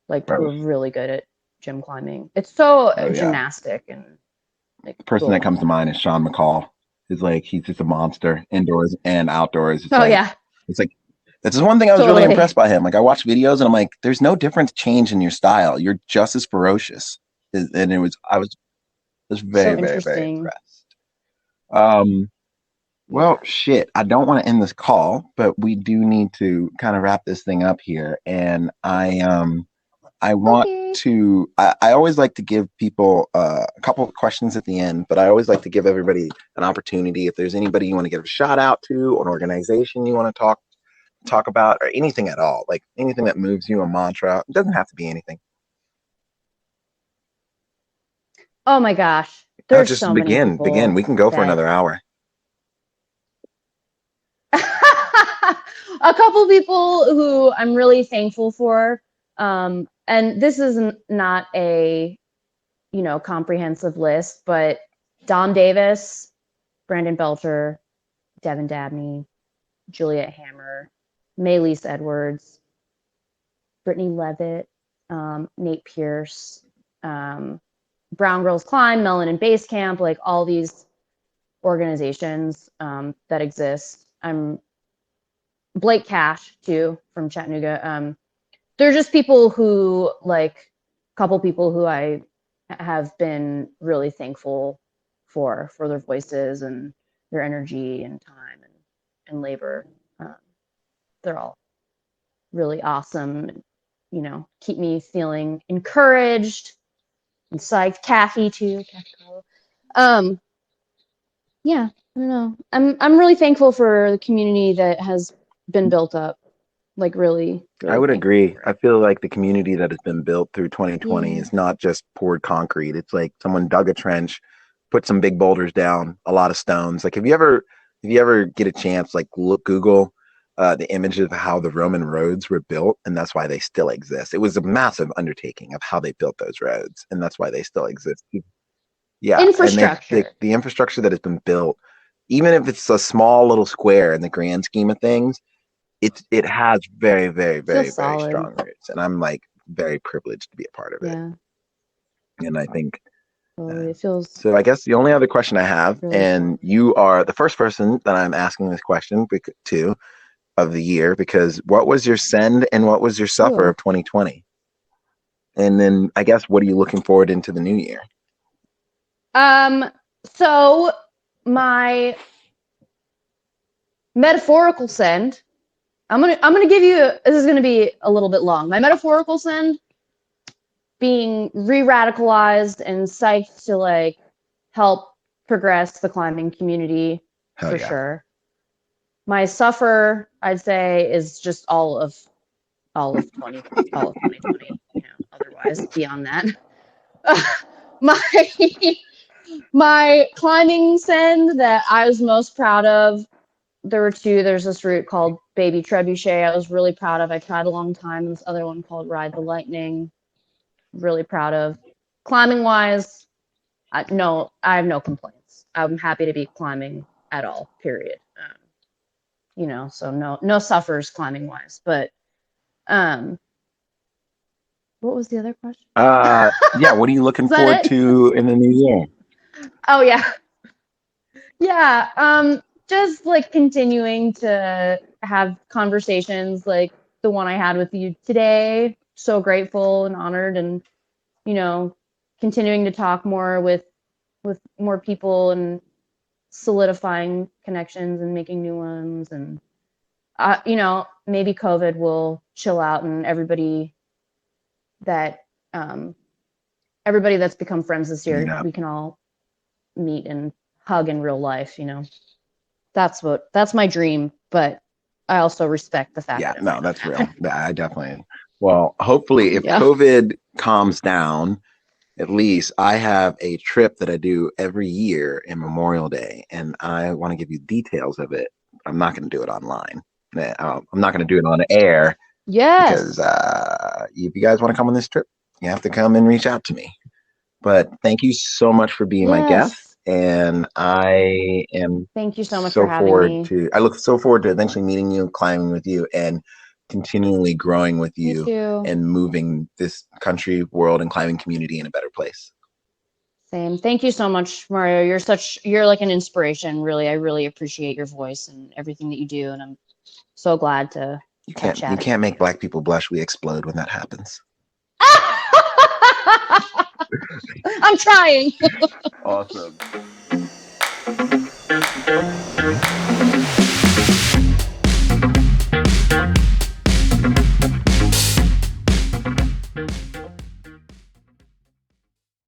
like who Bro, are really good at gym climbing. It's so oh yeah. gymnastic and like The person that cool. comes to mind is Sean McCall. He's like, he's just a monster indoors and outdoors. Oh yeah, It's like, that's just one thing I was really totally. impressed by him. Like, I watched videos and I'm like, there's no difference change in your style. You're just as ferocious. And I was very, So very, very interesting. impressed. Um, well, shit, I don't want to end this call, but we do need to kind of wrap this thing up here. And I want Okay. to. I always like to give people a couple of questions at the end, but I always like to give everybody an opportunity. If there's anybody you want to give a shout out to, or an organization you want to talk about, or anything at all, like anything that moves you, a mantra. It doesn't have to be anything. Oh my gosh, Oh, there's just so many begin. people We can go for that another hour. a couple people who I'm really thankful for. And this is not a comprehensive list, but Dom Davis, Brandon Belcher, Devin Dabney, Juliet Hammer, Maylise Edwards, Brittany Levitt, Nate Pierce, Brown Girls Climb, Melanin Base Camp, like all these organizations that exist. Blake Cash too from Chattanooga. They're just people who like a couple people who I have been really thankful for their voices and their energy and time and labor. Um, they're all really awesome. Keep me feeling encouraged and psyched. Kathy too. Kathy Carlo. Um, yeah, I don't know. I'm really thankful for the community that has been built up. Like really, I really would thankful agree. for I it. feel like the community that has been built through 2020 Yeah. is not just poured concrete. It's like someone dug a trench, put some big boulders down, a lot of stones. Like, if you ever get a chance, like Google the image of how the Roman roads were built, and that's why they still exist. It was a massive undertaking of how they built those roads, and that's why they still exist. Yeah, and Infrastructure. the infrastructure that has been built, even if it's a small little square in the grand scheme of things, it has very, very, very, Feels very solid. strong roots, and I'm like very privileged to be a part of it. Yeah. And I think Totally. It feels so. I guess the only other question I have, really and solid. you are the first person that I'm asking this question to of the year, because what was your send and what was your suffer Ooh. of 2020? And then I guess what are you looking forward into the new year? Um, so my metaphorical send, I'm gonna give you this is gonna be a little bit long. My metaphorical send being re-radicalized and psyched to like help progress the climbing community Hell for yeah. sure. My suffer, I'd say, is just all of 2020. Otherwise beyond that, my my climbing send that I was most proud of. There were two. There's this route called Baby Trebuchet. I was really proud of. I tried a long time. And this other one called Ride the Lightning. Really proud of. Climbing wise, no, I have no complaints. I'm happy to be climbing at all. Period. So no suffers climbing wise. But um, what was the other question? Yeah. What are you looking Is that forward it? to in the new year? Oh yeah, yeah. Just like continuing to have conversations like the one I had with you today. So grateful and honored, and you know, continuing to talk more with more people and solidifying connections and making new ones. And maybe COVID will chill out and everybody that's become friends this year, we can all meet and hug in real life. That's my dream, but I also respect the fact that that's real. I definitely. Well, hopefully, if Yeah. COVID calms down, at least I have a trip that I do every year in Memorial Day, and I want to give you details of it. I'm not going to do it online. I'm not going to do it on air Yes. because if you guys want to come on this trip, you have to come and reach out to me. But thank you so much for being my guest, and I am. Thank you so much for having me. I look so forward to eventually meeting you, climbing with you, and continually growing with you and moving this country, world, and climbing community in a better place. Same. Thank you so much, Mario. You're like an inspiration, really. I really appreciate your voice and everything that you do, and I'm so glad to You can't make Black people blush. We explode when that happens. I'm trying. Awesome.